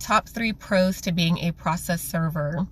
Top 3 pros to being a process server.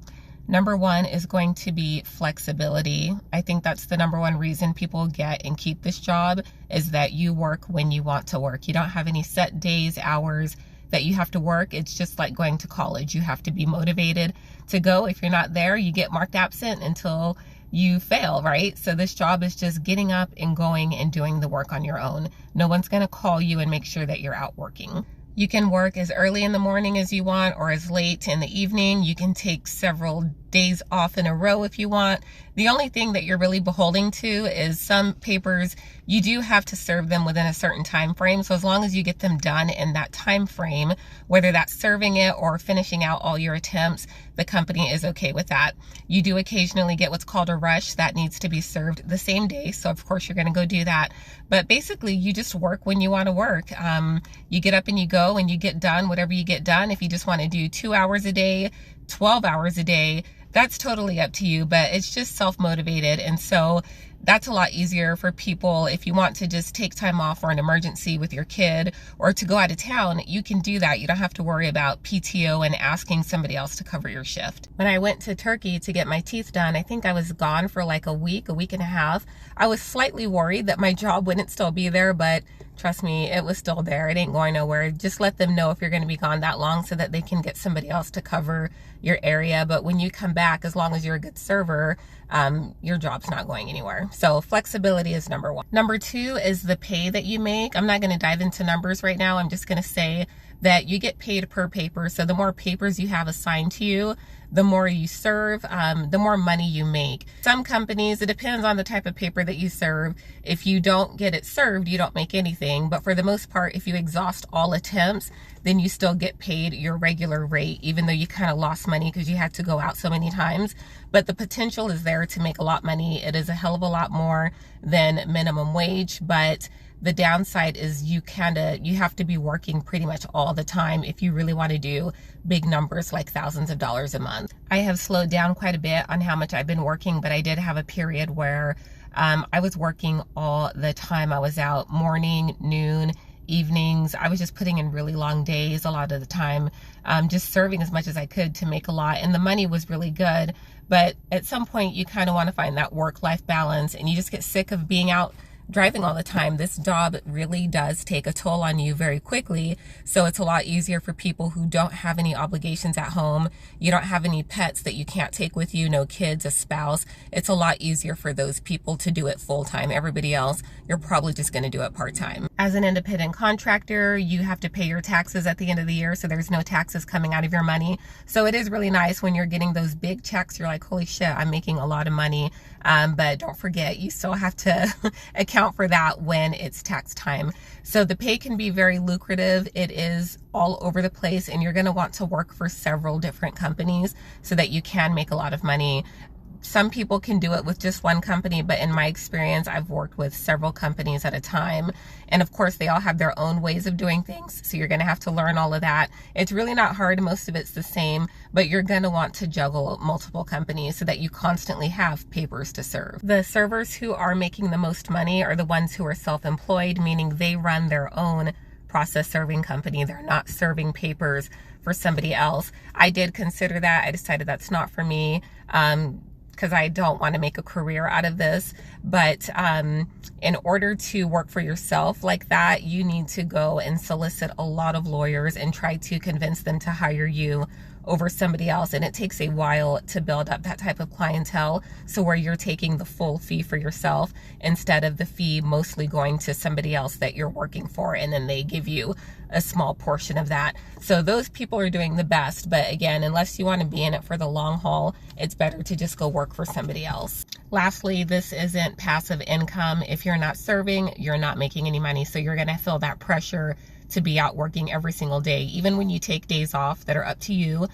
Number 1 is going to be flexibility. I think that's the number 1 reason people get and keep this job, is that you work when you want to work. You don't have any set days, hours that you have to work. It's just like going to college. You have to be motivated to go. If you're not there, you get marked absent until you fail, right? So this job is just getting up and going and doing the work on your own. No one's going to call you and make sure that you're out working. You can work as early in the morning as you want or as late in the evening. You can take several days off in a row if you want. The only thing that you're really beholden to is some papers, you do have to serve them within a certain time frame. So as long as you get them done in that time frame, whether that's serving it or finishing out all your attempts, the company is okay with that. You do occasionally get what's called a rush that needs to be served the same day. So of course you're going to go do that. But basically you just work when you want to work. You get up and you go and you get done whatever you get done. If you just want to do 2 hours a day, 12 hours a day, that's totally up to you, but it's just self-motivated. And so that's a lot easier for people. If you want to just take time off for an emergency with your kid or to go out of town, you can do that. You don't have to worry about PTO and asking somebody else to cover your shift. When I went to Turkey to get my teeth done, I think I was gone for like a week and a half. I was slightly worried that my job wouldn't still be there, but trust me, it was still there. It ain't going nowhere. Just let them know if you're going to be gone that long so that they can get somebody else to cover your area. But when you come back, as long as you're a good server, your job's not going anywhere. So flexibility is number 1. Number 2 is the pay that you make. I'm not going to dive into numbers right now. I'm just going to say that you get paid per paper. So the more papers you have assigned to you, the more you serve, the more money you make. Some companies, it depends on the type of paper that you serve. If you don't get it served, you don't make anything. But for the most part, if you exhaust all attempts, then you still get paid your regular rate, even though you kind of lost money because you had to go out so many times. But the potential is there to make a lot of money. It is a hell of a lot more than minimum wage, but the downside is you have to be working pretty much all the time if you really want to do big numbers like thousands of dollars a month. I have slowed down quite a bit on how much I've been working, but I did have a period where I was working all the time. I was out morning, noon, evenings. I was just putting in really long days a lot of the time, just serving as much as I could to make a lot. And the money was really good. But at some point you kind of want to find that work-life balance, and you just get sick of being out driving all the time. This job really does take a toll on you very quickly. So it's a lot easier for people who don't have any obligations at home. You don't have any pets that you can't take with you, no kids, a spouse. It's a lot easier for those people to do it full time. Everybody else, you're probably just going to do it part time. As an independent contractor, you have to pay your taxes at the end of the year. So there's no taxes coming out of your money. So it is really nice when you're getting those big checks. You're like, holy shit, I'm making a lot of money. But don't forget, you still have to account for that when it's tax time. So the pay can be very lucrative. It is all over the place, and you're going to want to work for several different companies so that you can make a lot of money. Some people can do it with just one company, but in my experience, I've worked with several companies at a time. And of course, they all have their own ways of doing things. So you're going to have to learn all of that. It's really not hard. Most of it's the same, but you're going to want to juggle multiple companies so that you constantly have papers to serve. The servers who are making the most money are the ones who are self-employed, meaning they run their own process serving company. They're not serving papers for somebody else. I did consider that. I decided that's not for me. Because I don't want to make a career out of this. But in order to work for yourself like that, you need to go and solicit a lot of lawyers and try to convince them to hire you over somebody else. And it takes a while to build up that type of clientele. So where you're taking the full fee for yourself instead of the fee mostly going to somebody else that you're working for, and then they give you a small portion of that. So those people are doing the best. But again, unless you want to be in it for the long haul, it's better to just go work for somebody else. Lastly, this isn't passive income. If you're not serving, you're not making any money. So you're going to feel that pressure to be out working every single day. Even when you take days off that are up to you,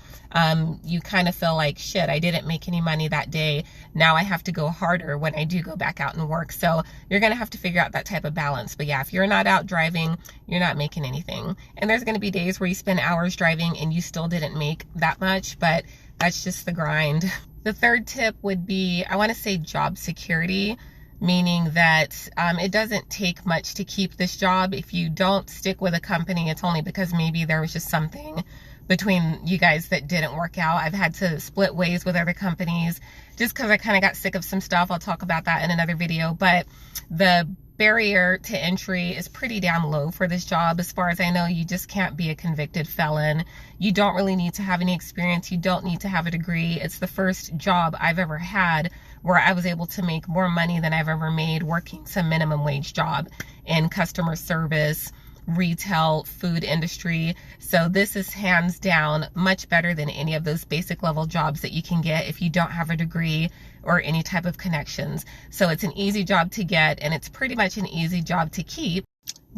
you kind of feel like, shit, I didn't make any money that day. Now I have to go harder when I do go back out and work. So you're going to have to figure out that type of balance. But yeah, if you're not out driving, you're not making anything. And there's going to be days where you spend hours driving and you still didn't make that much, but that's just the grind. The third tip would be, I want to say job security, meaning that it doesn't take much to keep this job. If you don't stick with a company, it's only because maybe there was just something between you guys that didn't work out. I've had to split ways with other companies just because I kind of got sick of some stuff. I'll talk about that in another video. But the barrier to entry is pretty damn low for this job. As far as I know, you just can't be a convicted felon. You don't really need to have any experience. You don't need to have a degree. It's the first job I've ever had where I was able to make more money than I've ever made working some minimum wage job in customer service, retail, food industry. So this is hands down much better than any of those basic level jobs that you can get if you don't have a degree or any type of connections. So it's an easy job to get, and it's pretty much an easy job to keep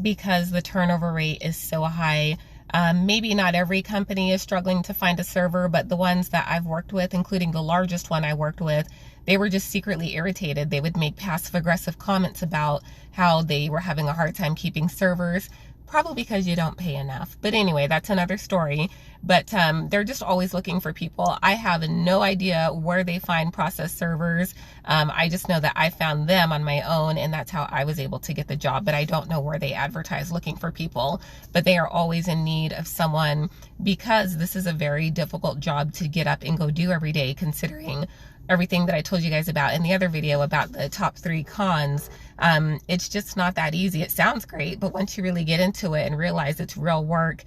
because the turnover rate is so high. Maybe not every company is struggling to find a server, but the ones that I've worked with, including the largest one I worked with, they were just secretly irritated. They would make passive aggressive comments about how they were having a hard time keeping servers, probably because you don't pay enough. But anyway, that's another story. But they're just always looking for people. I have no idea where they find process servers. I just know that I found them on my own, and that's how I was able to get the job. But I don't know where they advertise looking for people. But they are always in need of someone because this is a very difficult job to get up and go do every day, considering everything that I told you guys about in the other video about the top 3 cons. It's just not that easy. It sounds great, but once you really get into it and realize it's real work,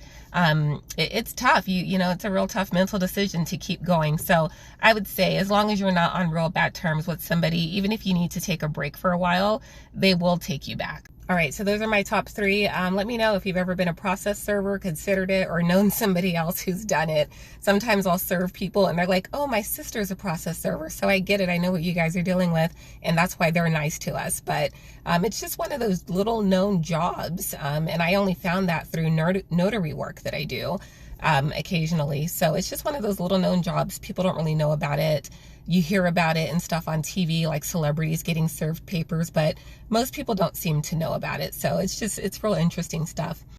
it's tough. You know, it's a real tough mental decision to keep going. So I would say as long as you're not on real bad terms with somebody, even if you need to take a break for a while, they will take you back. All right, so those are my top 3. Let me know if you've ever been a process server, considered it, or known somebody else who's done it. Sometimes I'll serve people and they're like, oh, my sister's a process server. So I get it. I know what you guys are dealing with, and that's why they're nice to us. But it's just one of those little known jobs. And I only found that through notary work that I do occasionally. So it's just one of those little known jobs. People don't really know about it. You hear about it and stuff on TV, like celebrities getting served papers, but most people don't seem to know about it. So it's real interesting stuff.